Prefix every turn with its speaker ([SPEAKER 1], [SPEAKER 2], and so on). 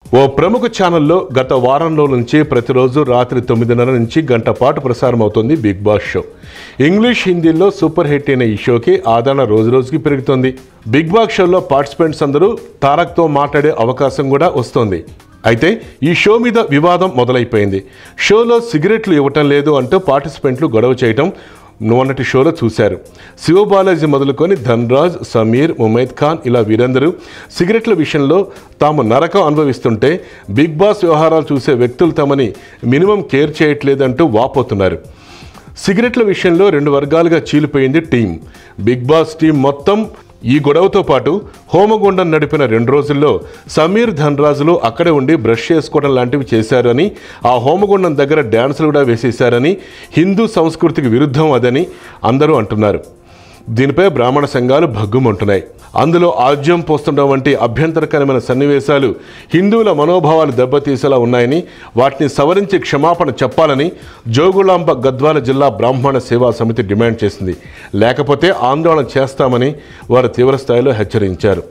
[SPEAKER 1] ఓ ప్రముఖ ఛానల్లో గత వారంలో నుంచి ప్రతిరోజు రాత్రి 9:30 నుంచి గంట పాటు ప్రసారం అవుతుంది బిగ్ బాస్ షో. ఇంగ్లీష్, హిందీలో సూపర్ హిట్ అయిన ఈ షోకి ఆదరణ రోజురోజుకి పెరుగుతుంది. బిగ్ బాస్ షోలో పార్టిసిపెంట్స్ అందరూ తారక్తో మాట్లాడే అవకాశం కూడా వస్తుంది. అయితే ఈ షో మీద వివాదం మొదలైపోయింది. షోలో సిగరెట్లు ఇవ్వటం లేదు అంటూ పార్టిసిపెంట్లు గొడవ చేయటం మొన్నటి షోలో చూశారు. శివబాలాజీ మొదలుకొని ధన్రాజ్, సమీర్, ముమైద్ ఖాన్ ఇలా వీరందరూ సిగరెట్ల విషయంలో తాము నరకం అనుభవిస్తుంటే బిగ్ బాస్ వ్యవహారాలు చూసే వ్యక్తులు తమని మినిమం కేర్ చేయట్లేదంటూ వాపోతున్నారు. సిగరెట్ల విషయంలో 2 వర్గాలుగా చీలిపోయింది టీం. బిగ్ బాస్ టీం మొత్తం ఈ గొడవతో పాటు హోమగుండం నడిపిన 2 రోజుల్లో సమీర్, ధన్రాజులు అక్కడే ఉండి బ్రష్ చేసుకోవడం లాంటివి చేశారని, ఆ హోమగుండం దగ్గర డ్యాన్సులు కూడా వేసేశారని, హిందూ సంస్కృతికి విరుద్ధం అదని అందరూ అంటున్నారు. దీనిపై బ్రాహ్మణ సంఘాలు భగ్గుమంటున్నాయి. అందులో ఆజ్యం పోస్తుండడం వంటి అభ్యంతరకరమైన సన్నివేశాలు హిందువుల మనోభావాలు దెబ్బతీసేలా ఉన్నాయని, వాటిని సవరించి క్షమాపణ చెప్పాలని జోగులాంబ గద్వాల జిల్లా బ్రాహ్మణ సేవా సమితి డిమాండ్ చేసింది. లేకపోతే ఆందోళన చేస్తామని వారు తీవ్రస్థాయిలో హెచ్చరించారు.